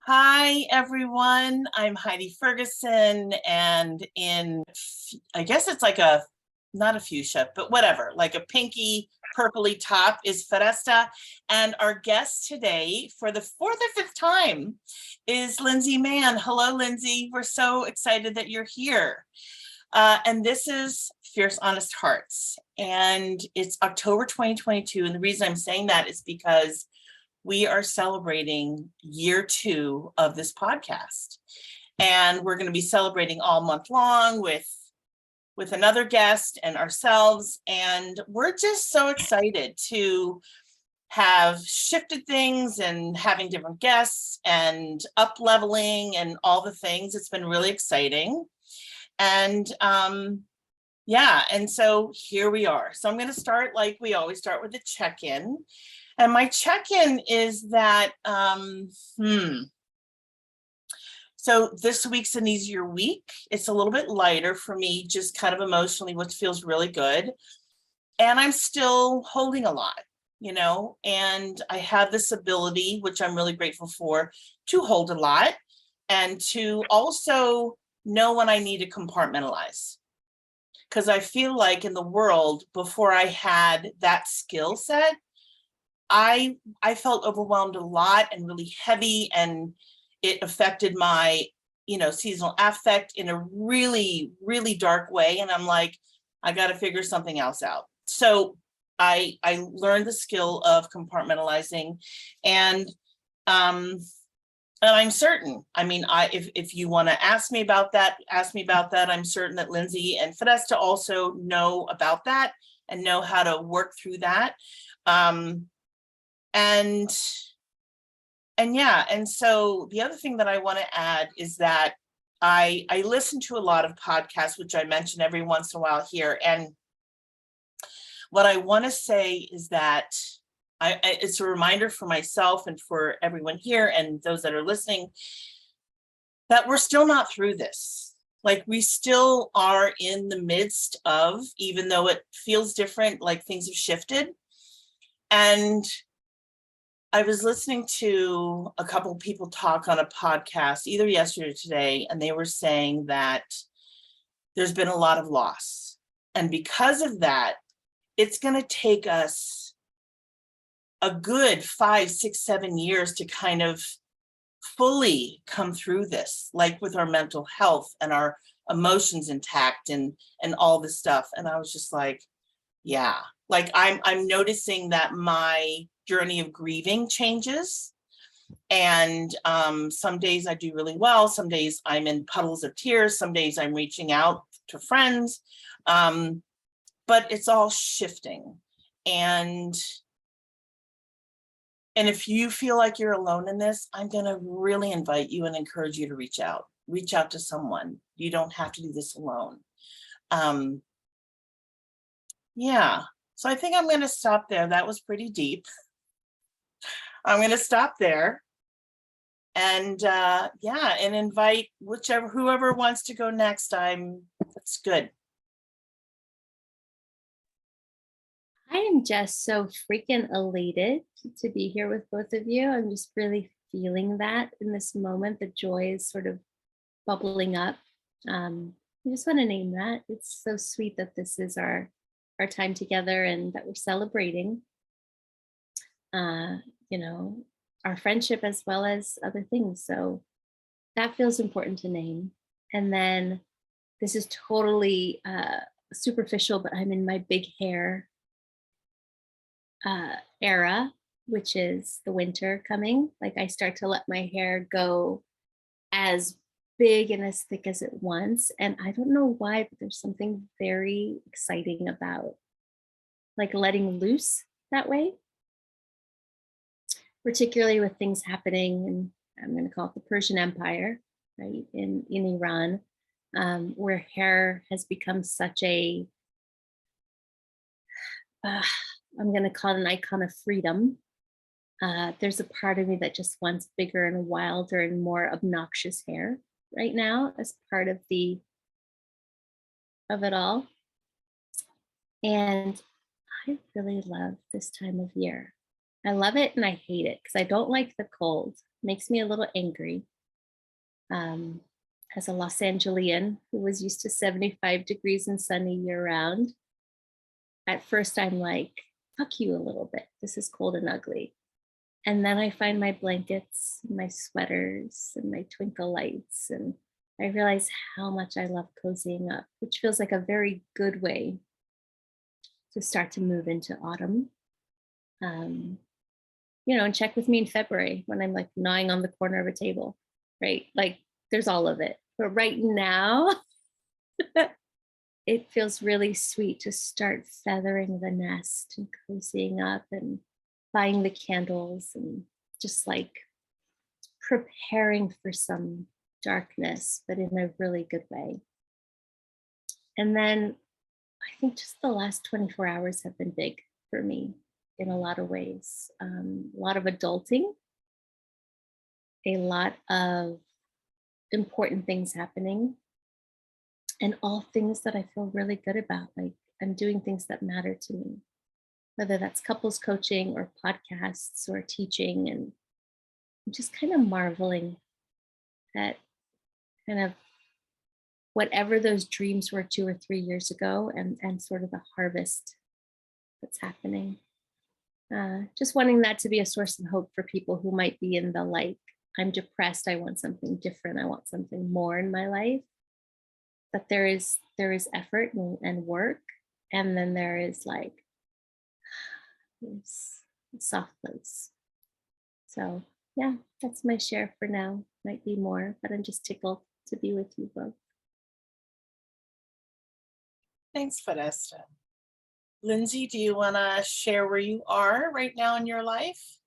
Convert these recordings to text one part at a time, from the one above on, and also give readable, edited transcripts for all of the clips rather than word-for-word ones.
Hi, everyone. I'm Heidi Ferguson, and I guess it's like not a fuchsia, but whatever, like a pinky purpley top is Foresta. And our guest today for the fourth or fifth time is Lindsay Mann. Hello, Lindsay. We're so excited that you're here. And this is Fierce Honest Hearts. And it's October 2022. And the reason I'm saying that is because we are celebrating year 2 of this podcast. And we're going to be celebrating all month long with another guest and ourselves. And we're just so excited to have shifted things and having different guests and up leveling and all the things. It's been really exciting. And yeah, and so here we are. So I'm going to start like we always start with a check-in. And my check-in is that, so this week's an easier week. It's a little bit lighter for me, just kind of emotionally, which feels really good. And I'm still holding a lot, and I have this ability, which I'm really grateful for, to hold a lot and to also know when I need to compartmentalize. Because I feel like in the world, before I had that skill set, I felt overwhelmed a lot and really heavy, and it affected my, seasonal affect in a really, really dark way. And I'm like, I got to figure something else out. So I learned the skill of compartmentalizing, and I'm certain. I mean, if you want to ask me about that, ask me about that. I'm certain that Lindsay and Foresta also know about that and know how to work through that. And yeah, and so the other thing that I want to add is that I listen to a lot of podcasts, which I mention every once in a while here. And what I want to say is that it's a reminder for myself and for everyone here and those that are listening that we're still not through this. Like, we still are in the midst of, even though it feels different, like things have shifted. And I was listening to a couple of people talk on a podcast, either yesterday or today, and they were saying that there's been a lot of loss. And because of that, it's going to take us a good 5, 6, 7 years to kind of fully come through this, like with our mental health and our emotions intact and all this stuff. And I was just like, yeah, like I'm noticing that my journey of grieving changes. And some days I do really well. Some days I'm in puddles of tears. Some days I'm reaching out to friends. But it's all shifting. And if you feel like you're alone in this, I'm going to really invite you and encourage you to reach out. Reach out to someone. You don't have to do this alone. Yeah. So I think I'm going to stop there. That was pretty deep. I'm going to stop there. And yeah, and invite whoever wants to go next. That's good. I am just so freaking elated to be here with both of you. I'm just really feeling that in this moment. The joy is sort of bubbling up. I just want to name that. It's so sweet that this is our time together and that we're celebrating, uh, you know, our friendship as well as other things. So that feels important to name. And then this is totally superficial, but I'm in my big hair era, which is the winter coming. Like, I start to let my hair go as big and as thick as it wants. And I don't know why, but there's something very exciting about like letting loose that way, particularly with things happening. And I'm going to call it the Persian Empire, right, in Iran, where hair has become such a, I'm going to call it an icon of freedom. There's a part of me that just wants bigger and wilder and more obnoxious hair right now as part of it all. And I really love this time of year. I love it and I hate it because I don't like the cold. makes me a little angry. Um, as a Los Angelian who was used to 75 degrees and sunny year round, at first I'm like, fuck you a little bit. This is cold and ugly. And then I find my blankets, my sweaters, and my twinkle lights. And I realize how much I love cozying up, which feels like a very good way to start to move into autumn. Um, and check with me in February when I'm like gnawing on the corner of a table, right? Like there's all of it. But right now, it feels really sweet to start feathering the nest and cozying up and buying the candles and just like preparing for some darkness, but in a really good way. And then I think just the last 24 hours have been big for me in a lot of ways. A lot of adulting, a lot of important things happening, and all things that I feel really good about. Like I'm doing things that matter to me, whether that's couples coaching or podcasts or teaching. And I'm just kind of marveling at kind of whatever those dreams were 2 or 3 years ago, and sort of the harvest that's happening. Just wanting that to be a source of hope for people who might be in the like, I'm depressed, I want something different, I want something more in my life. But there is effort and work, and then there is like this soft place. So yeah, that's my share for now. Might be more, but I'm just tickled to be with you both. Thanks, Podesta. Lindsay, do you want to share where you are right now in your life?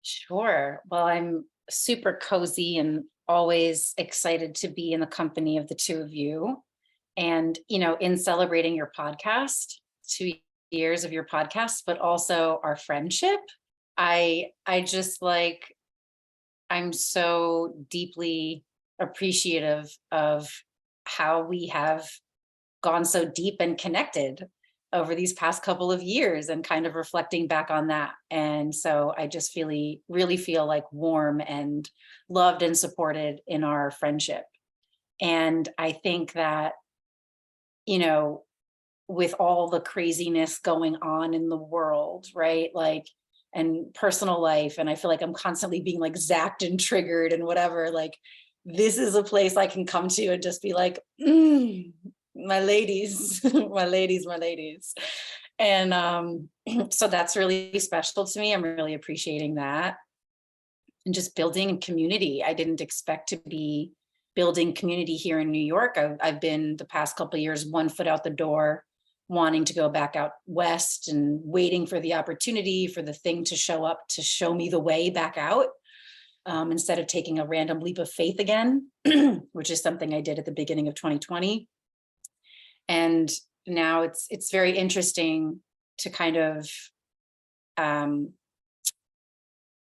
Sure. Well, I'm super cozy and always excited to be in the company of the two of you. And, in celebrating your podcast, 2 years of your podcast, but also our friendship, I just like, I'm so deeply appreciative of how we have gone so deep and connected over these past couple of years, and kind of reflecting back on that. And so I just really feel like warm and loved and supported in our friendship. And I think that, with all the craziness going on in the world, right? Like, and personal life, and I feel like I'm constantly being like zapped and triggered and whatever, like this is a place I can come to and just be like, my ladies, my ladies. And so that's really special to me. I'm really appreciating that. And just building community. I didn't expect to be building community here in New York. I've been the past couple of years, 1 foot out the door, wanting to go back out west and waiting for the opportunity for the thing to show up to show me the way back out, instead of taking a random leap of faith again, which is something I did at the beginning of 2020. And now it's very interesting to kind of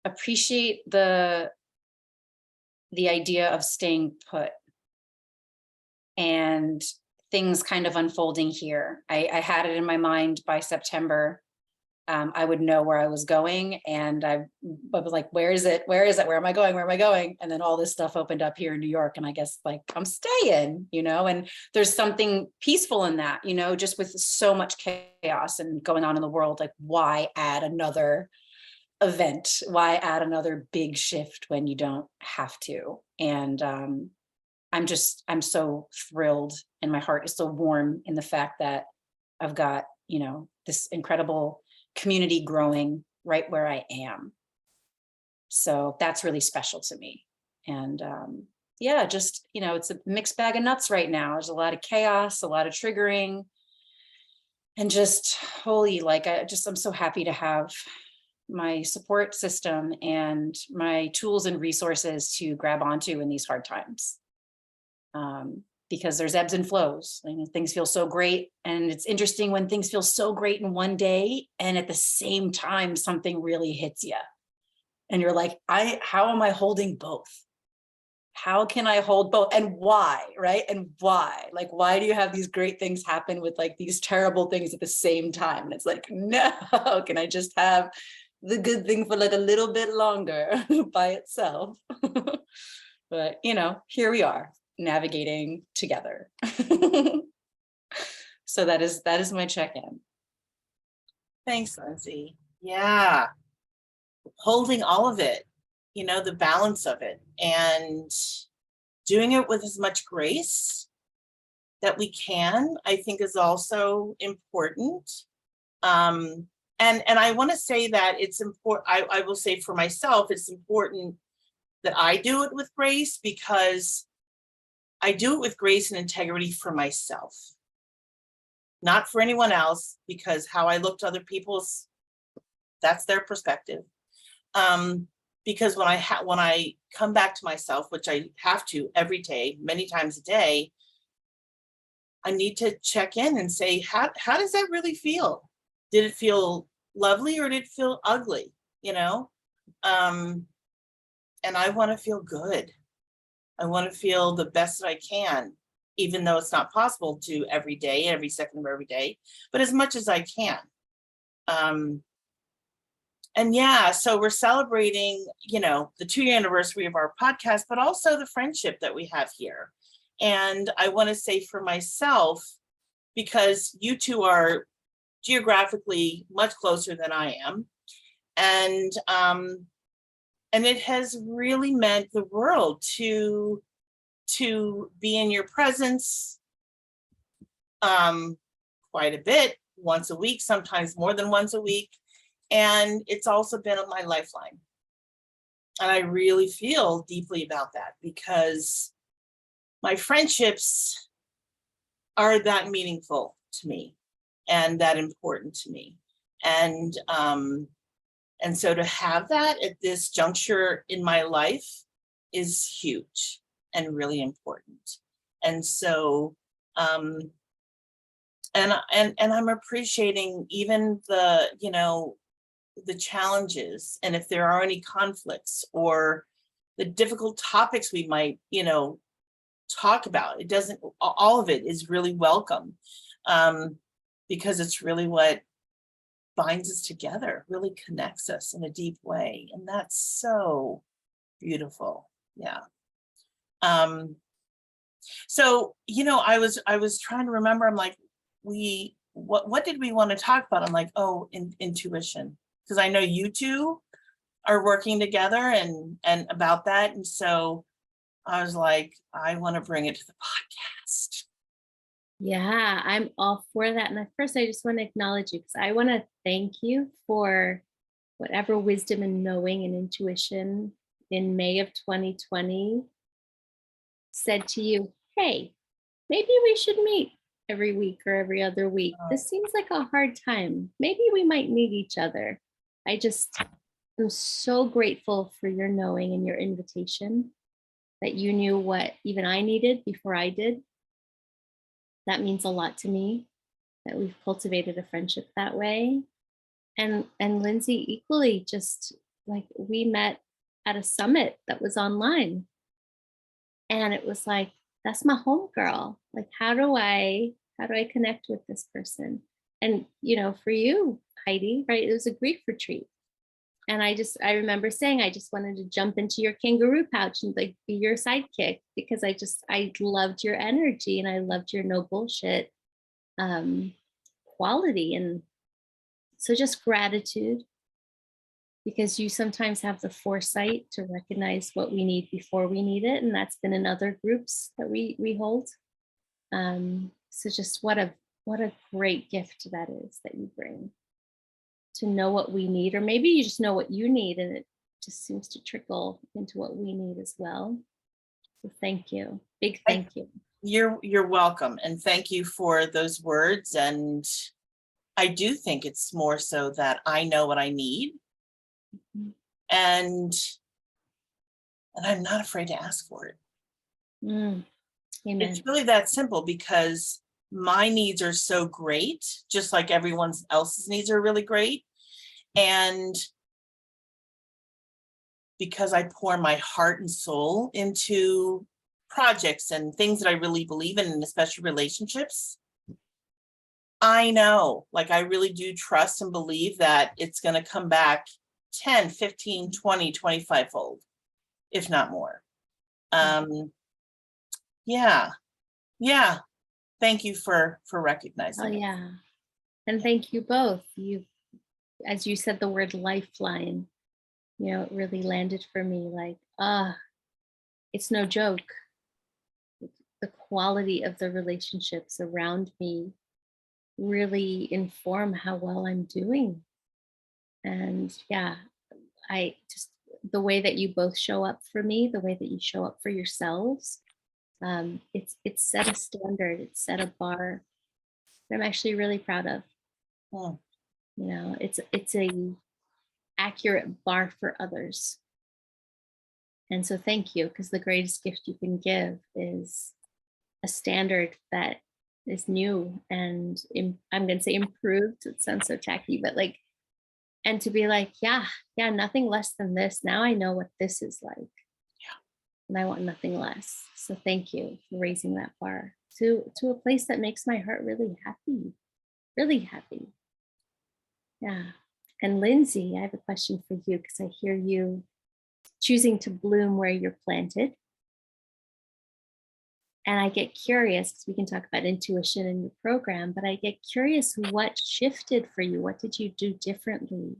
appreciate the idea of staying put and things kind of unfolding here. I had it in my mind by September. I would know where I was going, and I was like, where is it? Where am I going? Where am I going? And then all this stuff opened up here in New York, and I guess like I'm staying, and there's something peaceful in that, just with so much chaos and going on in the world. Like, why add another event? Why add another big shift when you don't have to? And I'm so thrilled, and my heart is so warm in the fact that I've got, this incredible community growing right where I am. So that's really special to me. And just, it's a mixed bag of nuts right now. There's a lot of chaos, a lot of triggering, and just I'm so happy to have my support system and my tools and resources to grab onto in these hard times. Because there's ebbs and flows. Things feel so great. And it's interesting when things feel so great in one day, and at the same time, something really hits you. And you're like, how am I holding both? How can I hold both? And why, right? And why? Like, why do you have these great things happen with like these terrible things at the same time? And it's like, no, can I just have the good thing for like a little bit longer by itself. But you know, here we are navigating together. So that is my check-in. Thanks, Lindsay. Yeah, holding all of it, you know, the balance of it, and doing it with as much grace that we can, I think is also important. And I want to say that it's important, I will say for myself, it's important that I do it with grace, because I do it with grace and integrity for myself, not for anyone else, because how I look to other people's, that's their perspective. Because when I come back to myself, which I have to every day, many times a day, I need to check in and say, how does that really feel? Did it feel lovely or did it feel ugly? You know? And I want to feel good. I want to feel the best that I can, even though it's not possible to every day, every second of every day, but as much as I can. And yeah, so we're celebrating, you know, the 2-year anniversary of our podcast, but also the friendship that we have here. And I want to say for myself, because you two are geographically much closer than I am, and it has really meant the world to be in your presence quite a bit, once a week, sometimes more than once a week. And it's also been on my lifeline. And I really feel deeply about that, because my friendships are that meaningful to me and that important to me. And so to have that at this juncture in my life is huge and really important. And so and I'm appreciating even the, you know, the challenges, and if there are any conflicts or the difficult topics we might, you know, talk about, it doesn't, all of it is really welcome, because it's really what binds us together, really connects us in a deep way. And that's so beautiful. Yeah. So, you know, I was trying to remember, I'm like, what did we want to talk about? I'm like, oh, intuition. Because I know you two are working together and about that. And so I was like, I want to bring it to the podcast. Yeah, I'm all for that. And at first, I just want to acknowledge you, because I want to thank you for whatever wisdom and knowing and intuition in May of 2020 said to you, hey, maybe we should meet every week or every other week. This seems like a hard time. Maybe we might need each other. I just am so grateful for your knowing and your invitation, that you knew what even I needed before I did. That means a lot to me, that we've cultivated a friendship that way. And Lindsay, equally, just like we met at a summit that was online. And it was like, that's my homegirl. Like, how do I connect with this person? And, you know, for you, Heidi, right, it was a grief retreat. And I remember saying, I just wanted to jump into your kangaroo pouch and like be your sidekick, because I loved your energy and I loved your no bullshit quality. And so just gratitude, because you sometimes have the foresight to recognize what we need before we need it. And that's been in other groups that we hold. So just what a great gift that is that you bring, to know what we need, or maybe you just know what you need and it just seems to trickle into what we need as well. So thank you. Big thank you. You're welcome. And thank you for those words. And I do think it's more so that I know what I need. Mm-hmm. And I'm not afraid to ask for it. Amen. It's really that simple, because my needs are so great, just like everyone else's needs are really great. And because I pour my heart and soul into projects and things that I really believe in, and especially relationships, I know, like, I really do trust and believe that it's going to come back 10, 15, 20, 25 fold, if not more. Yeah. Yeah. Thank you for Oh recognizing it. yeah. And thank you both. You, as you said the word lifeline, you know, it really landed for me like, it's no joke. The quality of the relationships around me really inform how well I'm doing. And yeah, I just, the way that you both show up for me, the way that you show up for yourselves, it's set a standard, it's set a bar that I'm actually really proud of. Hmm. You know, it's a accurate bar for others. And so thank you, because the greatest gift you can give is a standard that is new and I'm going to say improved. It sounds so tacky, but like, and to be like, yeah, nothing less than this. Now I know what this is like. Yeah. And I want nothing less. So thank you for raising that bar to a place that makes my heart really happy. Really happy. Yeah. And Lindsay, I have a question for you because I hear you choosing to bloom where you're planted. And I get curious, because we can talk about intuition in your program, but I get curious what shifted for you? What did you do differently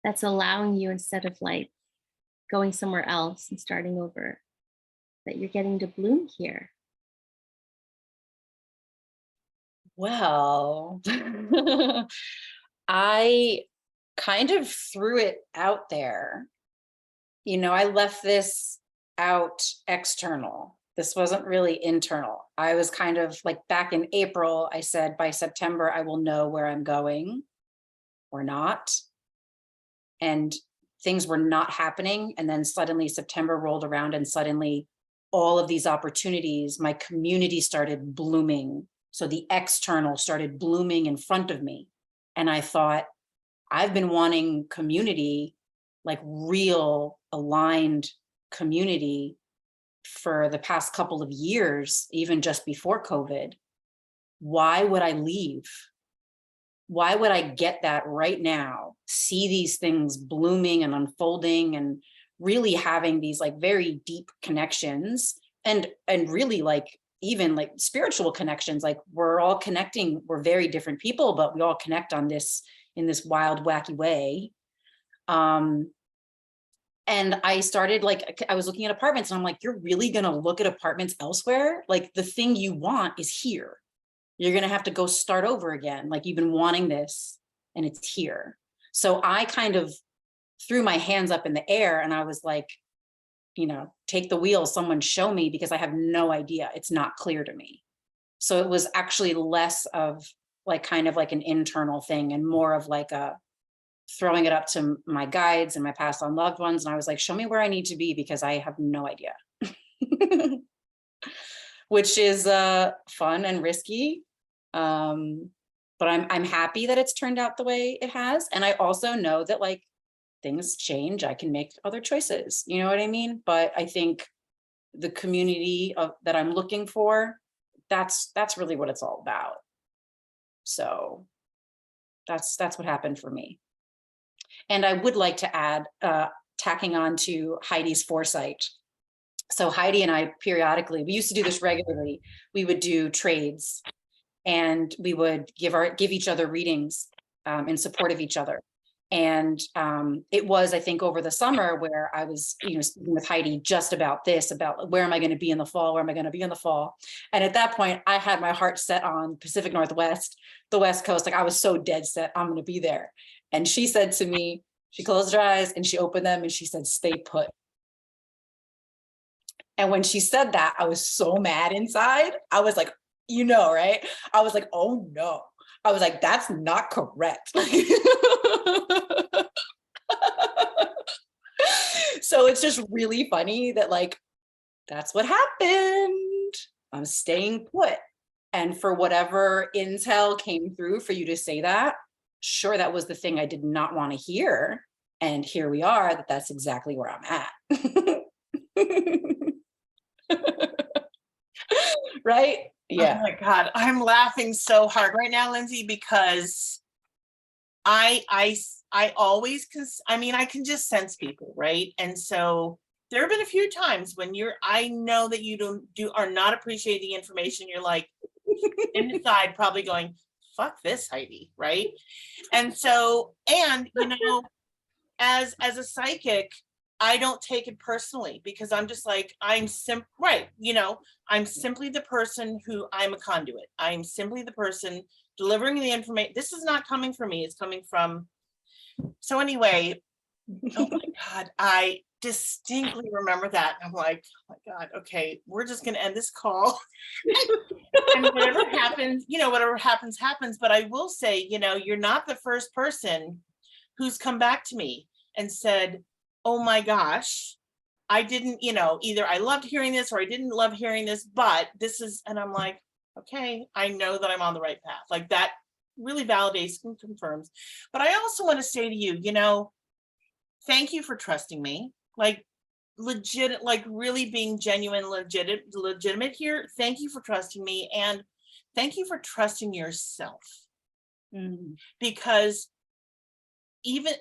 that's allowing you, instead of like going somewhere else and starting over, that you're getting to bloom here? Well, I kind of threw it out there. You know, I left this out external. This wasn't really internal. I was kind of like back in April, I said by September, I will know where I'm going or not. And things were not happening. And then suddenly September rolled around and suddenly all of these opportunities, my community started blooming. So the external started blooming in front of me. And I thought, I've been wanting community, like real aligned community, for the past couple of years, even just before COVID. Why would I leave? Why would I get that right now? See these things blooming and unfolding and really having these like very deep connections and really like even like spiritual connections. Like we're all connecting, we're very different people, but we all connect on this in this wild, wacky way. And I started like, I was looking at apartments and I'm like, you're really going to look at apartments elsewhere? Like the thing you want is here. You're going to have to go start over again. Like you've been wanting this and it's here. So I kind of threw my hands up in the air and I was like, you know, take the wheel, someone show me, because I have no idea. It's not clear to me. So it was actually less of like kind of like an internal thing and more of like a throwing it up to my guides and my passed on loved ones. And I was like, show me where I need to be because I have no idea. Which is fun and risky. But I'm happy that it's turned out the way it has. And I also know that like things change, I can make other choices, you know what I mean? But I think the community that I'm looking for, that's really what it's all about. So that's what happened for me. And I would like to add, tacking on to Heidi's foresight. So Heidi and I periodically, we used to do this regularly. We would do trades and we would give each other readings in support of each other. And it was, I think, over the summer where I was, you know, speaking with Heidi just about this, about where am I going to be in the fall? Where am I going to be in the fall? And at that point, I had my heart set on Pacific Northwest, the West Coast. Like I was so dead set, I'm going to be there. And she said to me, she closed her eyes and she opened them and she said, stay put. And when she said that, I was so mad inside. I was like, you know, right? I was like, oh no. I was like, that's not correct. So it's just really funny that like, that's what happened. I'm staying put. And for whatever intel came through for you to say that, sure, that was the thing I did not want to hear. And here we are, that's exactly where I'm at. Right? Yeah. Oh my God, I'm laughing so hard right now, Lindsay, because I always, I mean, I can just sense people, right? And so there have been a few times when I know that you are not appreciating the information. You're like inside probably going, fuck this, Heidi, right? And so, and as a psychic, I don't take it personally because I'm just like, I'm simply the person who I'm a conduit. I'm simply the person delivering the information. This is not coming from me, it's coming from. So anyway, oh my God, I distinctly remember that. I'm like, oh my God, okay, we're just gonna end this call. And whatever happens, whatever happens, happens. But I will say, you're not the first person who's come back to me and said, oh my gosh, I didn't, either I loved hearing this or I didn't love hearing this, but this is, and I'm like, okay, I know that I'm on the right path. Like that really validates and confirms. But I also want to say to you, thank you for trusting me. Like legit, like really being genuine, legitimate here. Thank you for trusting me. And thank you for trusting yourself. Because even,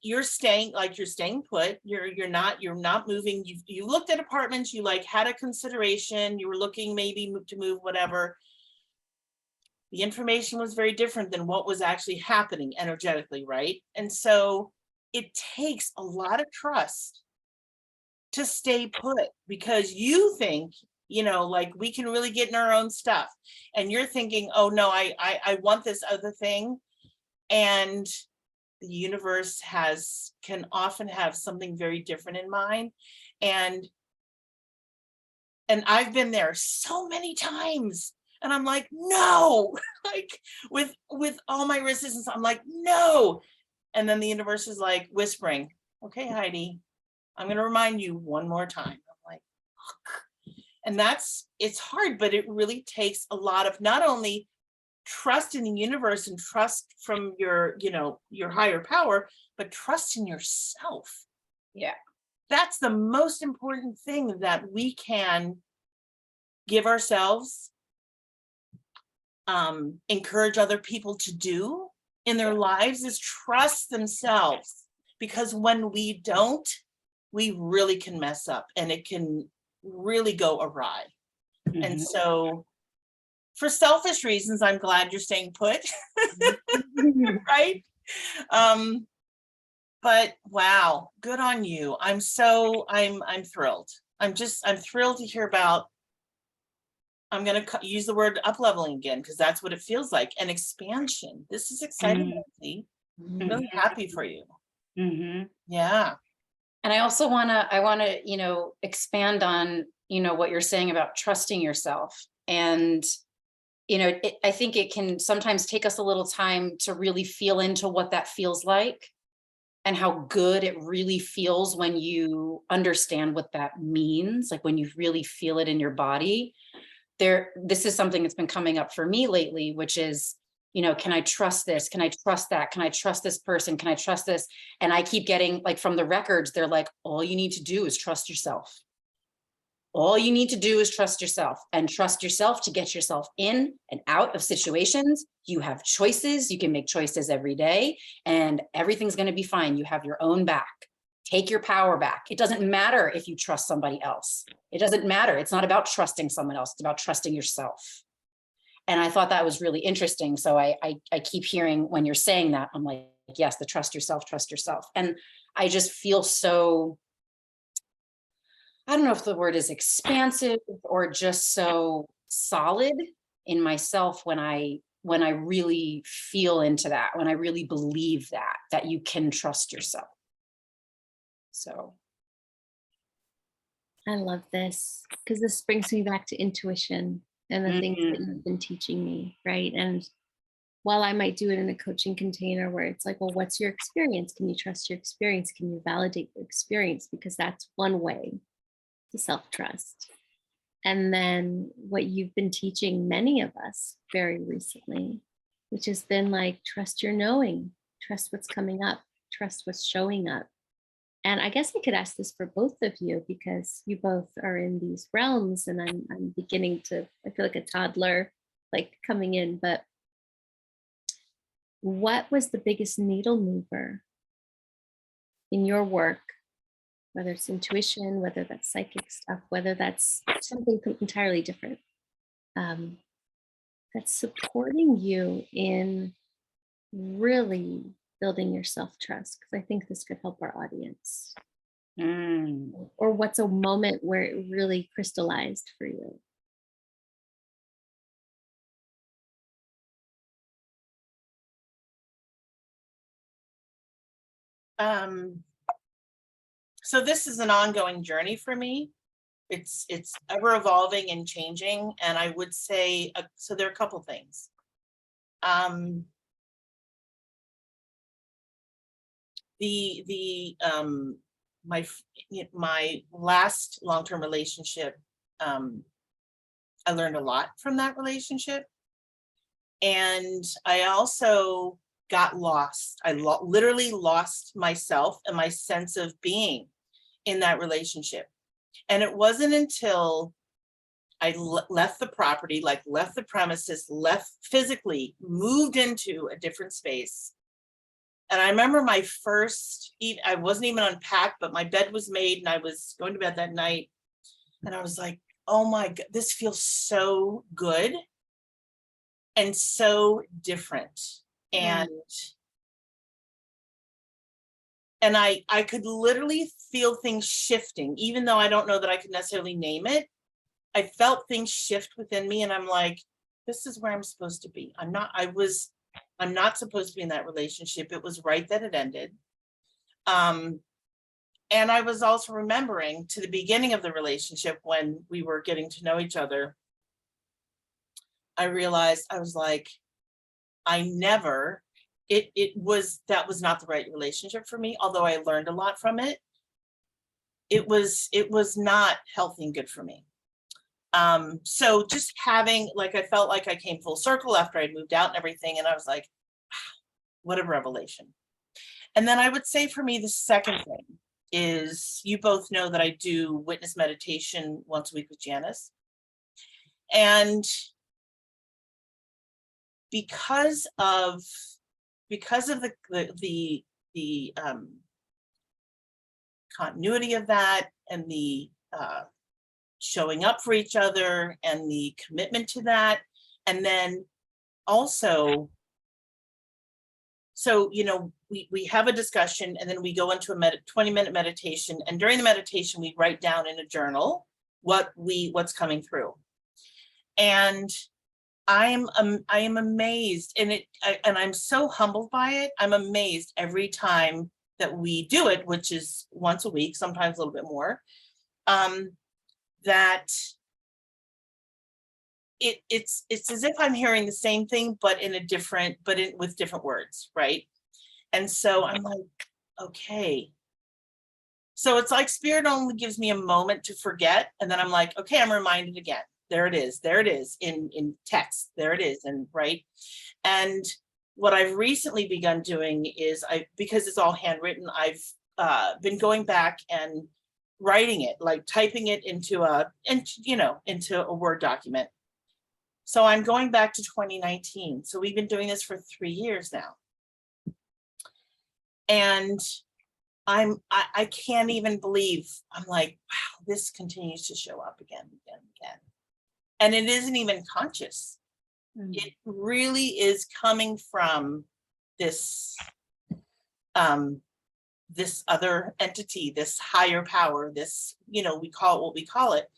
you're staying put, you're not moving. You looked at apartments, you like had a consideration, you were looking maybe to move, whatever. The information was very different than what was actually happening energetically, right? And so it takes a lot of trust to stay put because you think, like we can really get in our own stuff. And you're thinking, oh no, I want this other thing. And the universe can often have something very different in mind. And I've been there so many times. And I'm like, no, like with all my resistance, I'm like, no. And then the universe is like whispering, okay, Heidi, I'm going to remind you one more time. I'm like, fuck. And it's hard, but it really takes a lot of not only trust in the universe and trust from your higher power, but trust in yourself. Yeah. That's the most important thing that we can give ourselves, encourage other people to do in their lives is trust themselves. Because when we don't, we really can mess up and it can really go awry. And so for selfish reasons, I'm glad you're staying put. Right? But wow, good on you. I'm thrilled. I'm thrilled to hear about, I'm going to use the word up leveling again, because that's what it feels like. An expansion. This is exciting. Nancy. I'm really happy for you. Yeah. And I also want to, expand on, what you're saying about trusting yourself. And, I think it can sometimes take us a little time to really feel into what that feels like and how good it really feels when you understand what that means, like when you really feel it in your body. This is something that's been coming up for me lately, which is, can I trust this? Can I trust that? Can I trust this person? Can I trust this? And I keep getting like from the records, they're like, all you need to do is trust yourself. All you need to do is trust yourself and trust yourself to get yourself in and out of situations. You have choices. You can make choices every day and everything's going to be fine. You have your own back. Take your power back. It doesn't matter if you trust somebody else. It doesn't matter. It's not about trusting someone else. It's about trusting yourself. And I thought that was really interesting. So I keep hearing when you're saying that, I'm like, yes, the trust yourself, trust yourself. And I just feel so, I don't know if the word is expansive or just so solid in myself when I really feel into that, when I really believe that you can trust yourself. So. I love this because this brings me back to intuition and the things that you've been teaching me, right? And while I might do it in a coaching container where it's like, well, what's your experience? Can you trust your experience? Can you validate your experience? Because that's one way to self-trust. And then what you've been teaching many of us very recently, which has been like, trust your knowing, trust what's coming up, trust what's showing up. And I guess I could ask this for both of you because you both are in these realms and I'm beginning to, I feel like a toddler, like coming in, but what was the biggest needle mover in your work, whether it's intuition, whether that's psychic stuff, whether that's something entirely different, um, that's supporting you in really building your self-trust? Because I think this could help our audience. Mm. Or what's a moment where it really crystallized for you? So this is an ongoing journey for me. It's ever evolving and changing. And I would say, so there are a couple things. My last long-term relationship, I learned a lot from that relationship. And I also got lost. I literally lost myself and my sense of being in that relationship. And it wasn't until I left the property, like left the premises, left physically, moved into a different space. And I remember my first, I wasn't even unpacked, but my bed was made and I was going to bed that night. And I was like, oh my God, this feels so good and so different. And I could literally feel things shifting, even though I don't know that I could necessarily name it. I felt things shift within me and I'm like, this is where I'm supposed to be. I'm not supposed to be in that relationship. It was right that it ended. And I was also remembering to the beginning of the relationship when we were getting to know each other, I realized I was like, that was not the right relationship for me. Although I learned a lot from it, it was not healthy and good for me. So just having, like, I felt like I came full circle after I'd moved out and everything. And I was like, wow, what a revelation. And then I would say for me, the second thing is, you both know that I do witness meditation once a week with Janice. And because of the continuity of that and the showing up for each other and the commitment to that. And then also, so, we have a discussion and then we go into a 20-minute meditation. And during the meditation, we write down in a journal what's coming through. And I am amazed, and I'm so humbled by it. I'm amazed every time that we do it, which is once a week, sometimes a little bit more, that it's as if I'm hearing the same thing, but with different words, right? And so I'm like, okay. So it's like spirit only gives me a moment to forget, and then I'm like, okay, I'm reminded again. There it is in text. There it is, and right. And what I've recently begun doing is, because it's all handwritten, I've been going back and writing it, like typing it into a Word document. So I'm going back to 2019. So we've been doing this for 3 years now. And I can't even believe, I'm like, wow, this continues to show up again. And it isn't even conscious. It really is coming from this other entity, this higher power, this, we call it what we call it.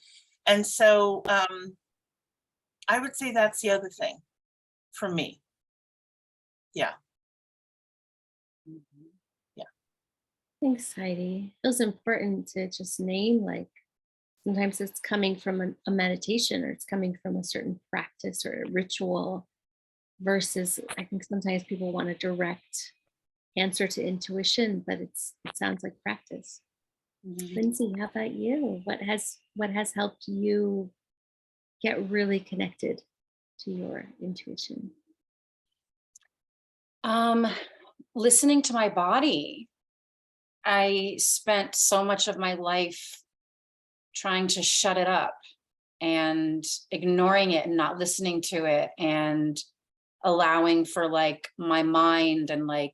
And so I would say that's the other thing for me. Yeah. Yeah. Thanks, Heidi. It feels important to just name, like, sometimes it's coming from a meditation, or it's coming from a certain practice or a ritual, versus I think sometimes people want a direct answer to intuition, but it sounds like practice. Lindsay, how about you? What has helped you get really connected to your intuition? Listening to my body. I spent so much of my life trying to shut it up and ignoring it and not listening to it, and allowing for like my mind and like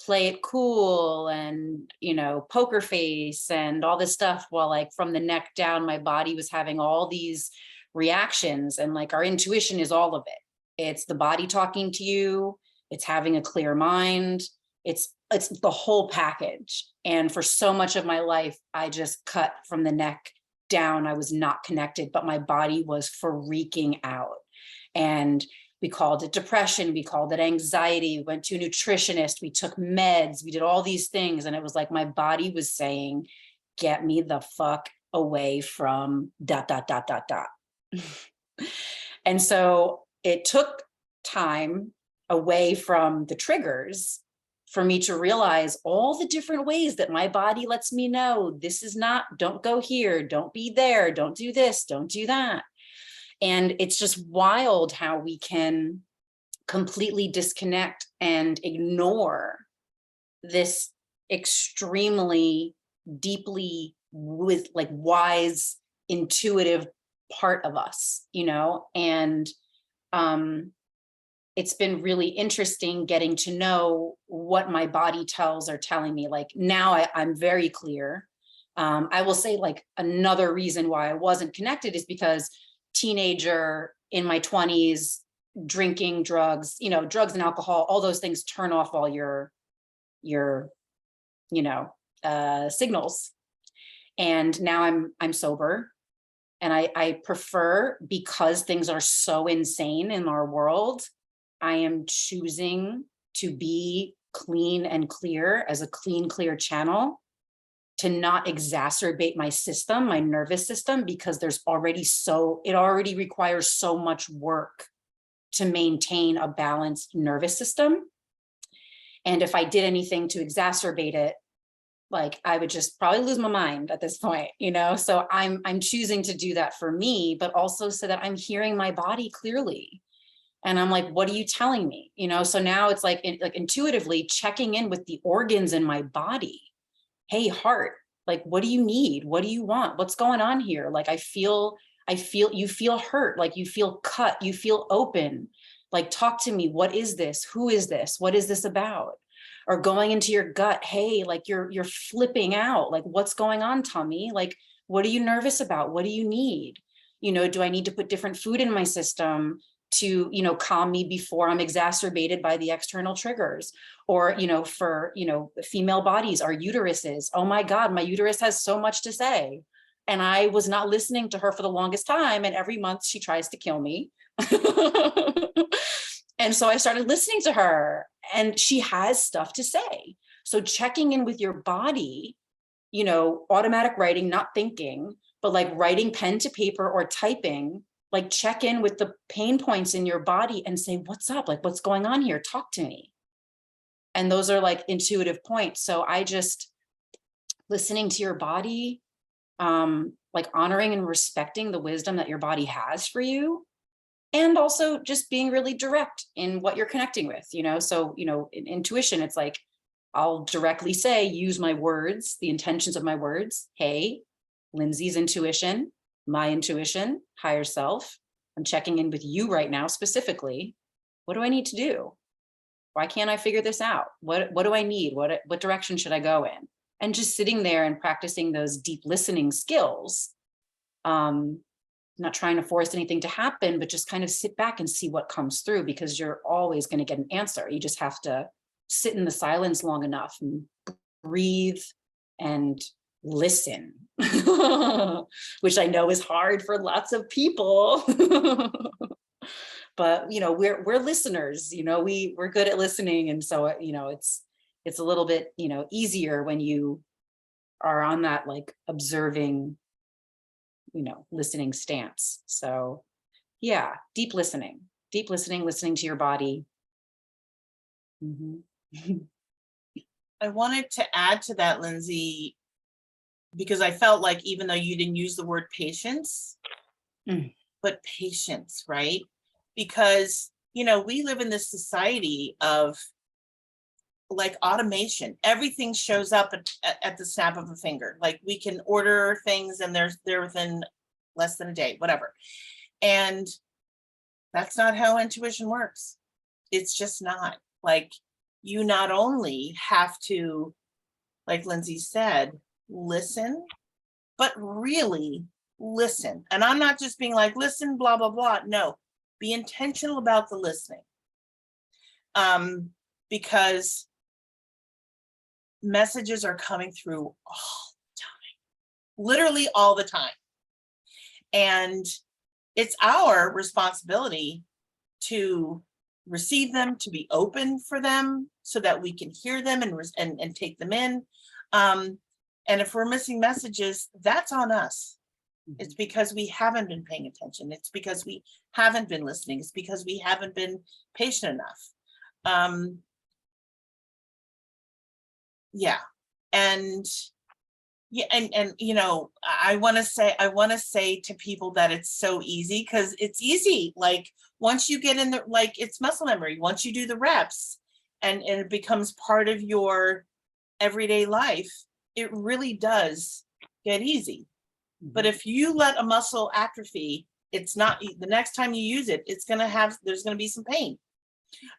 play it cool and, you know, poker face and all this stuff, while like from the neck down, my body was having all these reactions. And like our intuition is all of it. It's the body talking to you, it's having a clear mind, it's the whole package. And for so much of my life, I just cut from the neck down. I was not connected, but my body was freaking out. And we called it depression, we called it anxiety, we went to a nutritionist, we took meds, we did all these things. And it was like my body was saying, get me the fuck away from ... And so it took time away from the triggers for me to realize all the different ways that my body lets me know this is not, don't go here, don't be there, don't do this, don't do that. And it's just wild how we can completely disconnect and ignore this extremely deeply with like wise, intuitive part of us, you know. And it's been really interesting getting to know what my body tells or telling me. Like now I'm very clear. I will say like another reason why I wasn't connected is because teenager in my 20s, drinking, drugs, you know, drugs and alcohol, all those things turn off all your you know, signals. And now I'm sober. And I prefer, because things are so insane in our world, I am choosing to be clean and clear as a clean, clear channel, to not exacerbate my system, my nervous system, because it already requires so much work to maintain a balanced nervous system. And if I did anything to exacerbate it, like I would just probably lose my mind at this point, you know? So I'm choosing to do that for me, but also so that I'm hearing my body clearly. And I'm like, what are you telling me? You know, so now it's like intuitively checking in with the organs in my body. Hey, heart, like, what do you need? What do you want? What's going on here? Like, I feel you feel hurt, like you feel cut, you feel open. Like, talk to me. What is this? Who is this? What is this about? Or going into your gut. Hey, like you're flipping out. Like, what's going on, tummy? Like, what are you nervous about? What do you need? You know, do I need to put different food in my system to, you know, calm me before I'm exacerbated by the external triggers? Or, you know, for, you know, female bodies, our uteruses. Oh my God, my uterus has so much to say. And I was not listening to her for the longest time. And every month she tries to kill me. And so I started listening to her, and she has stuff to say. So checking in with your body, you know, automatic writing, not thinking, but like writing pen to paper or typing, like check in with the pain points in your body and say, what's up? Like, what's going on here? Talk to me. And those are like intuitive points. So I just listening to your body, like honoring and respecting the wisdom that your body has for you. And also just being really direct in what you're connecting with, you know? So, you know, in intuition, it's like, I'll directly say, use my words, the intentions of my words. Hey, Lindsay's intuition, my intuition, higher self. I'm checking in with you right now, specifically. What do I need to do? Why can't I figure this out? What do I need? What direction should I go in? And just sitting there and practicing those deep listening skills. Not trying to force anything to happen, but just kind of sit back and see what comes through, because you're always going to get an answer. You just have to sit in the silence long enough and breathe and listen, which I know is hard for lots of people. But, you know, we're listeners, you know, we're good at listening. And so, you know, it's a little bit, you know, easier when you are on that like observing, you know, listening stance. So yeah, deep listening, listening to your body. Mm-hmm. I wanted to add to that, Lindsay, because I felt like even though you didn't use the word patience, but patience, right? Because, you know, we live in this society of like automation. Everything shows up at the snap of a finger. Like we can order things and they're within less than a day, whatever. And that's not how intuition works. It's just not. Like, you not only have to, like Lindsay said, listen, but really listen. And I'm not just being like, listen, blah, blah, blah. No, be intentional about the listening. Because messages are coming through all the time, literally all the time. And it's our responsibility to receive them, to be open for them so that we can hear them and take them in. And if we're missing messages, that's on us. It's because we haven't been paying attention. It's because we haven't been listening. It's because we haven't been patient enough. Yeah. And yeah, and you know, I want to say to people that it's so easy, because it's easy. Like, once you get in the, like, it's muscle memory. Once you do the reps and it becomes part of your everyday life, it really does get easy. But if you let a muscle atrophy, it's not, the next time you use it, there's going to be some pain.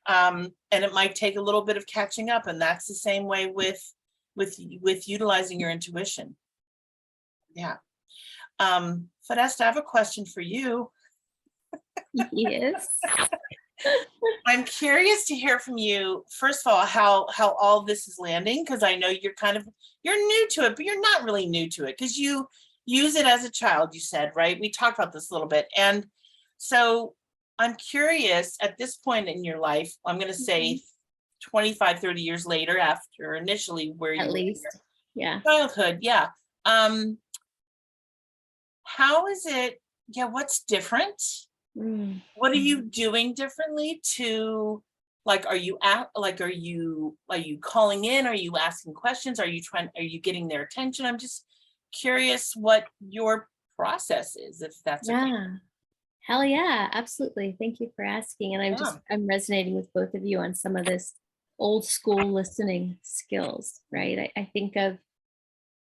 And it might take a little bit of catching up. And that's the same way with utilizing your intuition. Yeah. Fadesta, I have a question for you. Yes. I'm curious to hear from you, first of all, how all this is landing, because I know you're new to it, but you're not really new to it because you use it as a child, you said, right? We talked about this a little bit. And so I'm curious, at this point in your life, I'm going to say 25, 30 years later, after initially where you At were in least. your Yeah. childhood. Yeah. How is it? Yeah. What's different? What are you doing differently to, like, are you calling in? Are you asking questions? Are you getting their attention? I'm just curious what your process is, if that's okay. Yeah. Hell yeah, absolutely. Thank you for asking. And Yeah. I'm resonating with both of you on some of this old school listening skills, right? I think of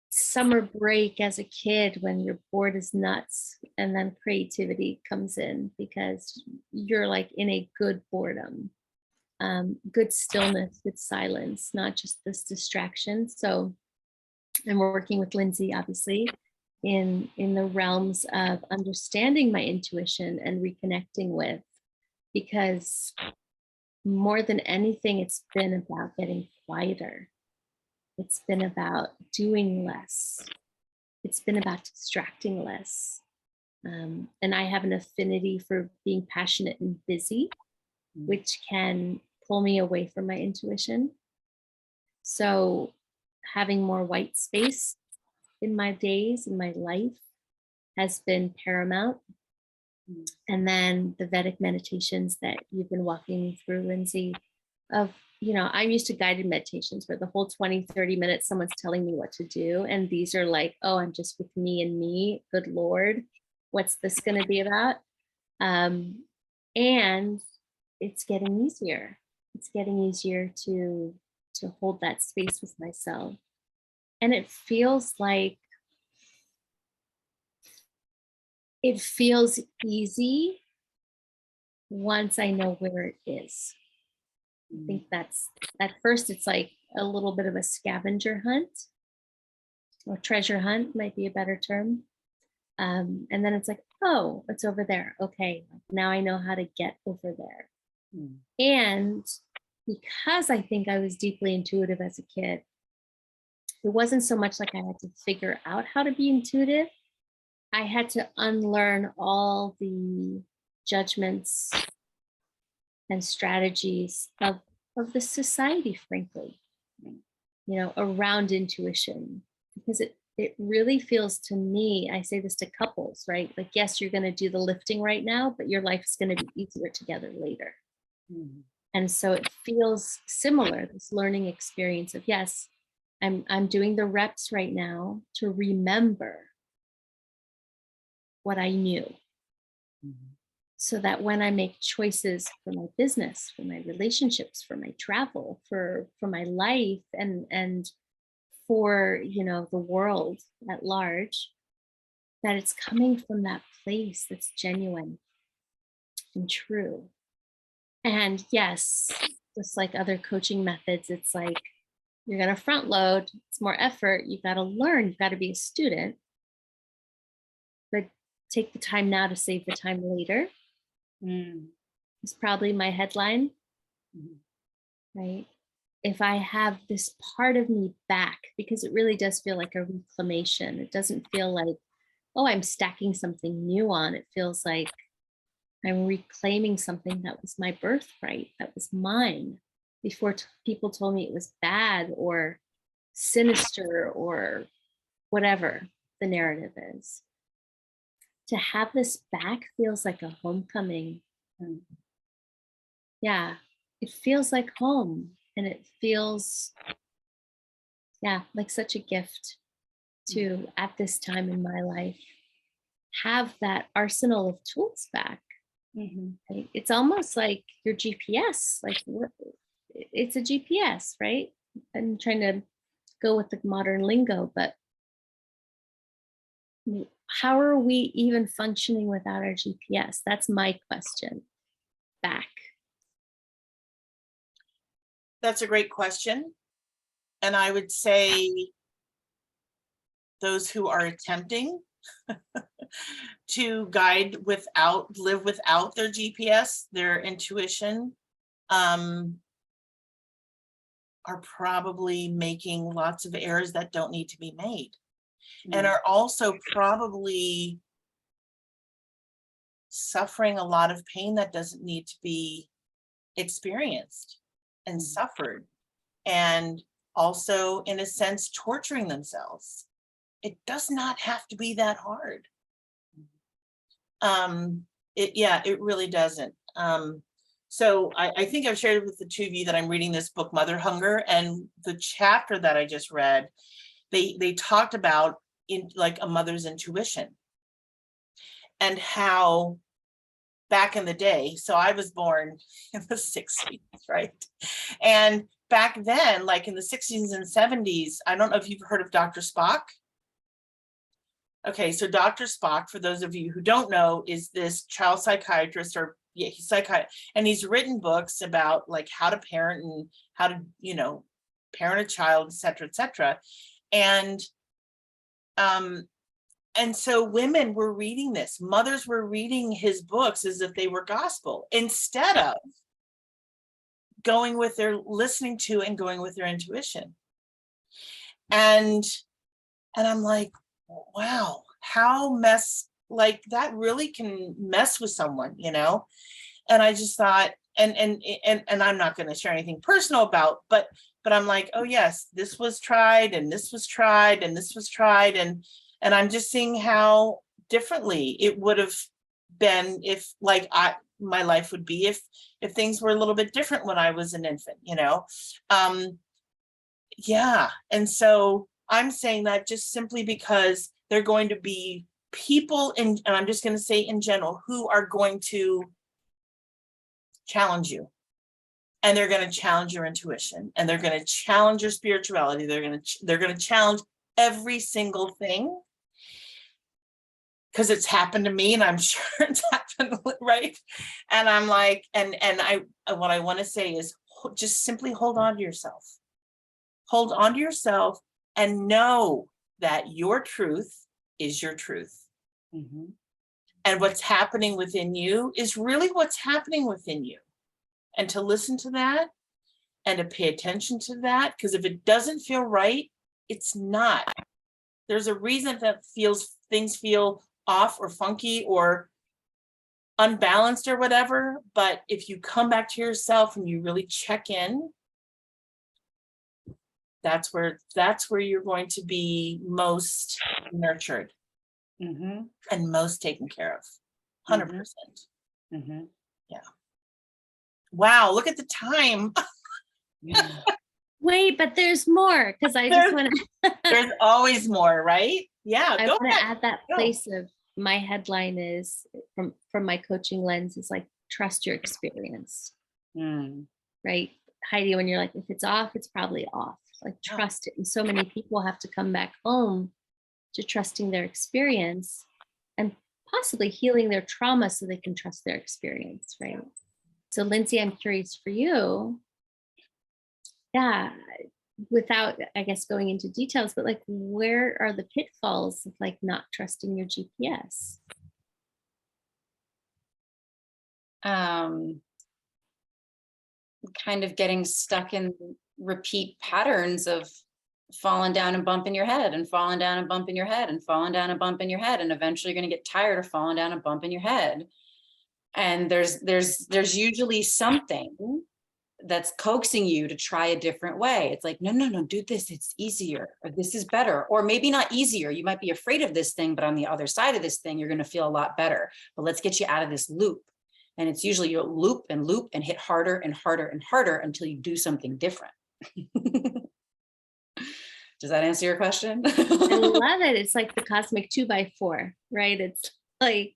summer break as a kid when you're bored as nuts, and then creativity comes in because you're like in a good boredom, good stillness, good silence, not just this distraction. So I'm working with Lindsay, obviously, in the realms of understanding my intuition and reconnecting with, because more than anything, it's been about getting quieter. It's been about doing less. It's been about distracting less. And I have an affinity for being passionate and busy, which can pull me away from my intuition. So having more white space in my days, in my life, has been paramount. And then the Vedic meditations that you've been walking me through, Lindsay, of, I'm used to guided meditations where the whole 20, 30 minutes, someone's telling me what to do. And these are like, oh, I'm just with me and me. Good Lord, what's this going to be about? And it's getting easier. It's getting easier to hold that space with myself. And it feels easy once I know where it is. I think that's, at first it's like a little bit of a scavenger hunt, or treasure hunt might be a better term. And then it's like, oh, it's over there. Okay, now I know how to get over there. And because I think I was deeply intuitive as a kid, it wasn't so much like I had to figure out how to be intuitive. I had to unlearn all the judgments and strategies of the society, frankly, around intuition, because it really feels to me, I say this to couples, right? Like, yes, you're going to do the lifting right now, but your life is going to be easier together later. And so it feels similar, this learning experience of, yes, I'm doing the reps right now to remember what I knew. So that when I make choices for my business, for my relationships, for my travel, for my life, and for, the world at large, that it's coming from that place that's genuine and true. And yes, just like other coaching methods, it's like you're going to front load, it's more effort. You've got to learn, you've got to be a student, but take the time now to save the time later Mm. is probably my headline, Mhm. right? If I have this part of me back, because it really does feel like a reclamation, it doesn't feel like, oh, I'm stacking something new on. It feels like I'm reclaiming something that was my birthright, that was mine before people told me it was bad or sinister or whatever the narrative is. To have this back feels like a homecoming. Mm. Yeah, it feels like home, and it feels, yeah, like such a gift to, at this time in my life, have that arsenal of tools back. Mhm. Right? It's almost like your GPS, like it's a GPS, right? I'm trying to go with the modern lingo, but how are we even functioning without our GPS? That's my question back. That's a great question. And I would say those who are attempting to live without their GPS, their intuition, are probably making lots of errors that don't need to be made, and Mm. are also probably suffering a lot of pain that doesn't need to be experienced and Mm. suffered, and also, in a sense, torturing themselves. It does not have to be that hard. It really doesn't. So I think I've shared with the two of you that I'm reading this book, Mother Hunger, and the chapter that I just read, they talked about in like a mother's intuition and how back in the day, so I was born in the 60s, right? And back then, like in the 60s and 70s, I don't know if you've heard of Dr. Spock. Okay, so Dr. Spock, for those of you who don't know, is this child psychiatrist, or yeah, he's psychiatrist, and he's written books about like how to parent and how to, parent a child, et cetera, et cetera. And so women were reading this, mothers were reading his books as if they were gospel, instead of listening to and going with their intuition. And I'm like, wow, like that really can mess with someone, And I just thought, and I'm not going to share anything personal but I'm like, oh yes, this was tried, and this was tried, and this was tried, and I'm just seeing how differently it would have been if my life would be if things were a little bit different when I was an infant, yeah. And so I'm saying that just simply because they're going to be people and I'm just going to say in general, who are going to challenge you, and they're going to challenge your intuition, and they're going to challenge your spirituality. They're going to challenge every single thing, because it's happened to me, and I'm sure it's happened, right? And I'm like, and what I want to say is just simply hold on to yourself. Hold on to yourself and know that your truth is your truth. Mhm. And what's happening within you is really what's happening within you. And to listen to that and to pay attention to that, because if it doesn't feel right, it's not. There's a reason that things feel off or funky or unbalanced or whatever. But if you come back to yourself and you really check in, that's where you're going to be most nurtured Mhm. and most taken care of. 100%. Mhm. Wow, look at the time. Yeah. Wait, but there's more, because I There's- just want to There's always more, right? Yeah, I go want to ahead. add that Go. place of my headline is from my coaching lens is like trust your experience, Mm. right? Heidi, when you're like, if it's off, it's probably off. Like Yeah. trust it. And so many people have to come back home to trusting their experience and possibly healing their trauma so they can trust their experience, right? So Lindsay, I'm curious for you. Yeah, without, I guess, going into details, but like, where are the pitfalls of like not trusting your GPS? Kind of getting stuck in repeat patterns of falling down and bumping your head and falling down and bumping your head and falling down and bumping your head. And eventually you're going to get tired of falling down and bumping your head. And there's usually something that's coaxing you to try a different way. It's like, no, do this. It's easier, or this is better, or maybe not easier. You might be afraid of this thing, but on the other side of this thing, you're going to feel a lot better. But let's get you out of this loop. And it's usually you'll loop and hit harder and harder and harder until you do something different. Does that answer your question? I love it. It's like the cosmic 2x4, right? It's like,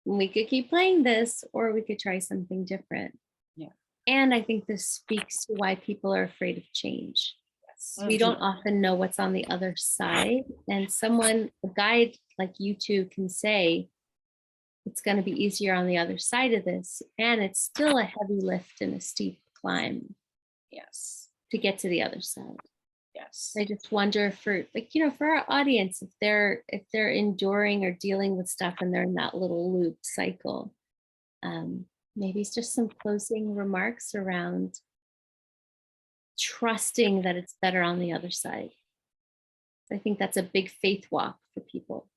we could keep playing this, or we could try something different. Yeah. And I think this speaks to why people are afraid of change. Yes. We don't often know what's on the other side. And someone, a guide like you two, can say, it's going to be easier on the other side of this. And it's still a heavy lift and a steep climb. Yes. To get to the other side. Yes. I just wonder for, like, for our audience, if they're enduring or dealing with stuff and they're in that little loop cycle, maybe it's just some closing remarks around trusting that it's better on the other side. I think that's a big faith walk for people.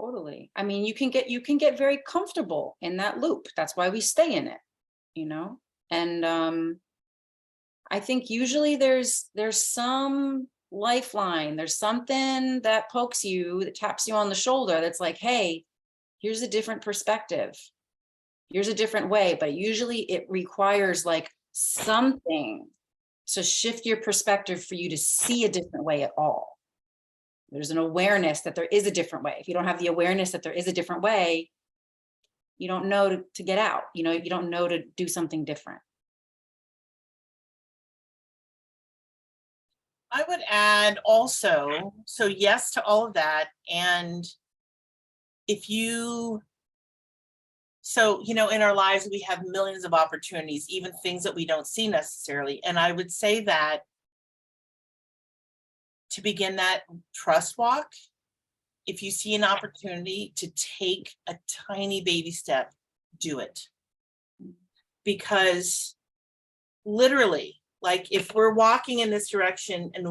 Totally. I mean, you can get very comfortable in that loop. That's why we stay in it, and I think usually there's some lifeline. There's something that pokes you, that taps you on the shoulder. That's like, hey, here's a different perspective. Here's a different way. But usually it requires like something to shift your perspective for you to see a different way at all. There's an awareness that there is a different way. If you don't have the awareness that there is a different way, you don't know to get out. You don't know to do something different. I would add also, so yes to all of that. And in our lives, we have millions of opportunities, even things that we don't see necessarily. And I would say that to begin that trust walk, if you see an opportunity to take a tiny baby step, do it. Because literally, like if we're walking in this direction and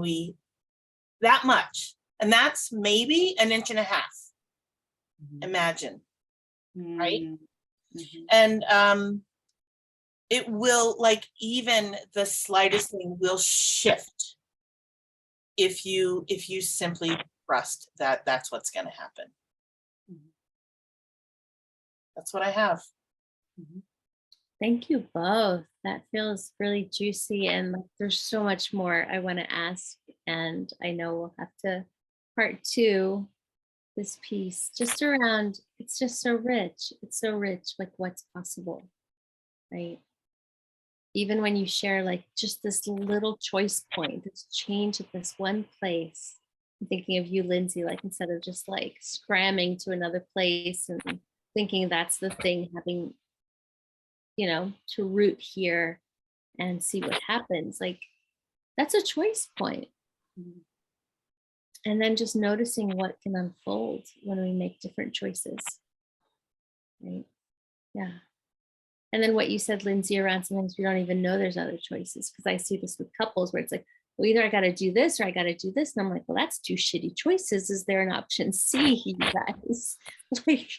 that much, and that's maybe an inch and a half, imagine, right? Mm-hmm. And it will, like, even the slightest thing will shift if you simply trust that that's what's going to happen. That's what I have. Thank you both. That feels really juicy, and like there's so much more I want to ask, and I know we'll have to part 2 this piece just around, it's just so rich. It's so rich, like what's possible, right? Even when you share like just this little choice point, this change at this one place. I'm thinking of you, Lindsay, like instead of just like scramming to another place and thinking that's the thing, having to root here and see what happens. Like that's a choice point. And then just noticing what can unfold when we make different choices. Right? Yeah. And then what you said, Lindsay, around sometimes we don't even know there's other choices. Because I see this with couples where it's like, well, either I got to do this or I got to do this. And I'm like, well, that's 2 shitty choices. Is there an option C, you guys? Like,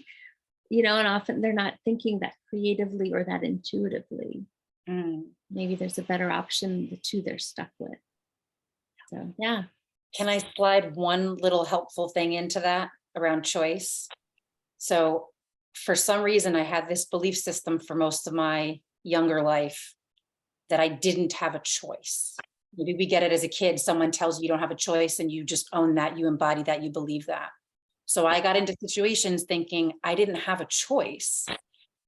and often they're not thinking that creatively or that intuitively. Maybe there's a better option, the 2 they're stuck with. So, yeah. Can I slide one little helpful thing into that around choice? So for some reason, I had this belief system for most of my younger life that I didn't have a choice. Maybe we get it as a kid. Someone tells you you don't have a choice and you just own that, you embody that, you believe that. So I got into situations thinking I didn't have a choice.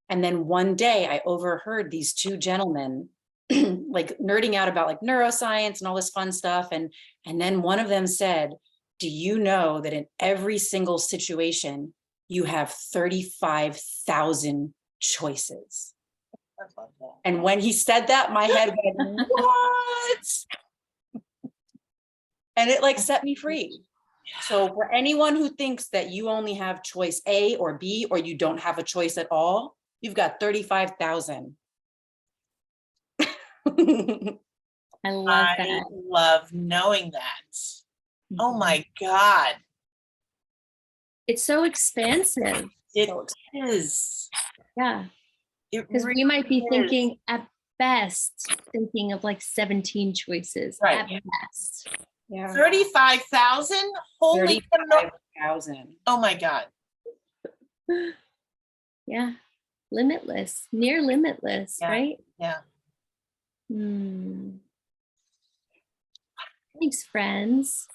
And then one day I overheard these 2 gentlemen like nerding out about like neuroscience and all this fun stuff. And then one of them said, do you know that in every single situation, you have 35,000 choices? I love that. And when he said that, my head went, what? And it like set me free. So for anyone who thinks that you only have choice A or B, or you don't have a choice at all, you've got 35,000. I love I that. love knowing that. Oh Mhm. my God. It's so expansive. It So is. Yeah. It Because really we might be is. thinking at best, thinking of like 17 choices Right. at best. yeah, 35,000? Holy cano- 35,000. Oh my God. Yeah. Limitless, near limitless, Yeah. right? Yeah. Hmm. Thanks, friends.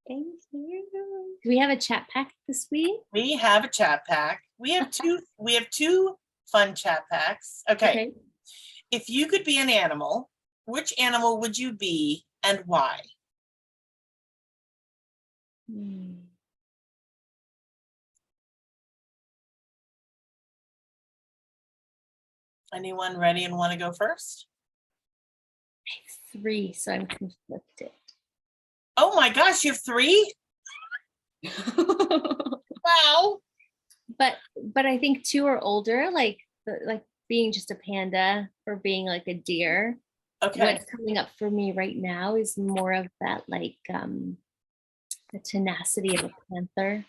Thank you. Do we have a chat pack this week? We have a chat pack. We have two fun chat packs. Okay. If you could be an animal, which animal would you be and why? Hmm. Anyone ready and want to go first? 3, so I'm conflicted. Oh my gosh, you have 3? Wow. But I think 2 are older, like being just a panda or being like a deer. Okay. What's coming up for me right now is more of that like the tenacity of a panther.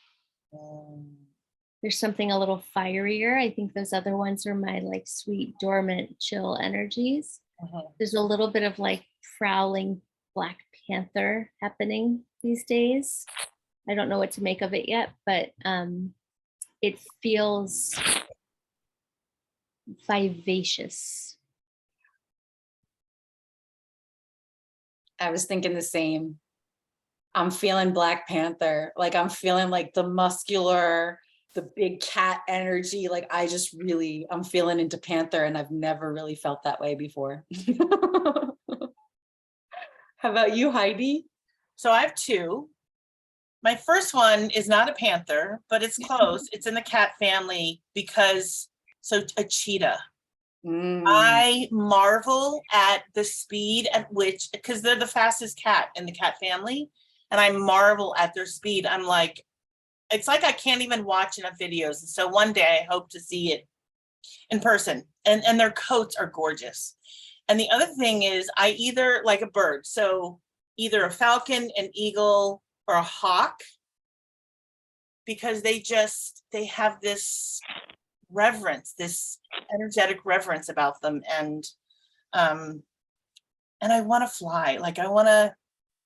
There's something a little fierier. I think those other ones are my like sweet, dormant, chill energies. Mhm. There's a little bit of like prowling Black Panther happening these days. I don't know what to make of it yet, but it feels vivacious. I was thinking the same. I'm feeling Black Panther. Like I'm feeling like the muscular, the big cat energy. Like I'm feeling into Panther, and I've never really felt that way before. How about you, Heidi? So I have 2. My first one is not a panther, but it's close. It's in the cat family because a cheetah. Mm. I marvel at the speed at which, because they're the fastest cat in the cat family, and I marvel at their speed. I'm like, it's like I can't even watch enough videos. And so one day I hope to see it in person, and their coats are gorgeous. And the other thing is I either like a bird, so either a falcon, an eagle, or a hawk, because they have this reverence, this energetic reverence about them. And I want to fly. Like I want to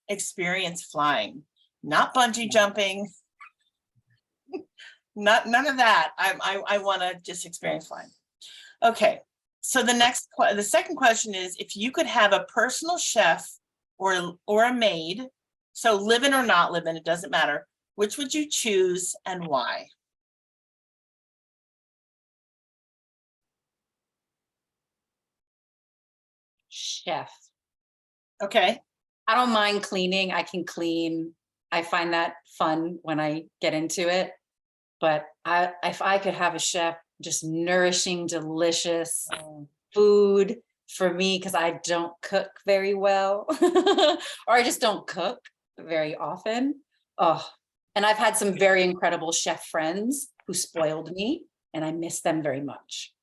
experience flying, not bungee jumping, none of that. I want to just experience flying. Okay. So the second question is, if you could have a personal chef or a maid, so live in or not live in, it doesn't matter, which would you choose and why? Chef. Okay. I don't mind cleaning. I can clean. I find that fun when I get into it. But if I could have a chef, just nourishing, delicious food for me, because I don't cook very well, or I just don't cook very often. Oh, and I've had some very incredible chef friends who spoiled me, and I miss them very much.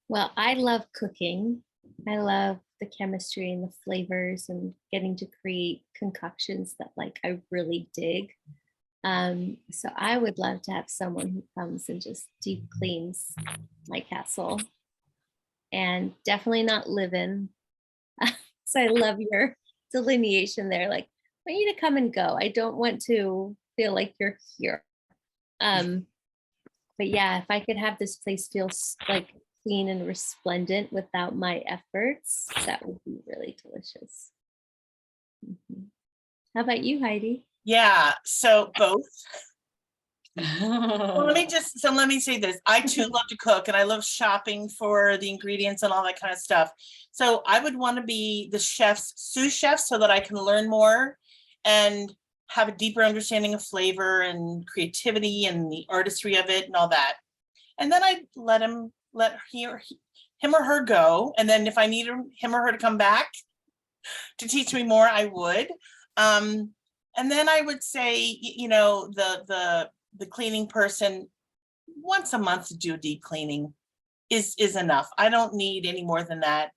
Well, I love cooking. I love the chemistry and the flavors and getting to create concoctions that like I really dig. So I would love to have someone who comes and just deep cleans my castle, and definitely not live in. So I love your delineation there. Like, I want you to come and go. I don't want to feel like you're here. But yeah, if I could have this place feel like clean and resplendent without my efforts, that would be really delicious. Mhm. How about you, Heidi? Yeah. So both. Well, let me say this. I too love to cook, and I love shopping for the ingredients and all that kind of stuff. So I would want to be the sous chef, so that I can learn more and have a deeper understanding of flavor and creativity and the artistry of it and all that. And then I'd let him or her go. And then if I need him or her to come back to teach me more, I would. And then I would say, the cleaning person, once a month to do a deep cleaning is enough. I don't need any more than that.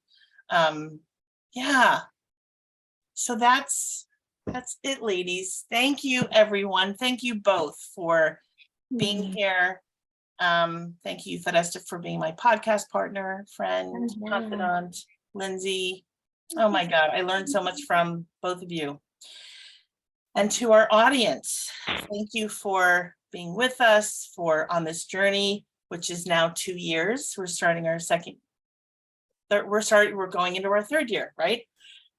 Yeah. So that's it, ladies. Thank you, everyone. Thank you both for being here. Thank you, Fedesta, for being my podcast partner, friend, Yeah. confidant, Lindsay. Oh my God, I learned so much from both of you. And to our audience, thank you for being with us on this journey, which is now 2 years. We're starting our we're going into our 3rd year, right?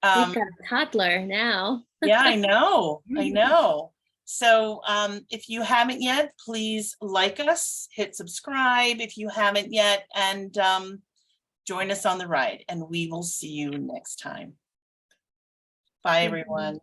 We've got a toddler now. Yeah, I know. So if you haven't yet, please like us, hit subscribe if you haven't yet, and join us on the ride, and we will see you next time. Bye, everyone.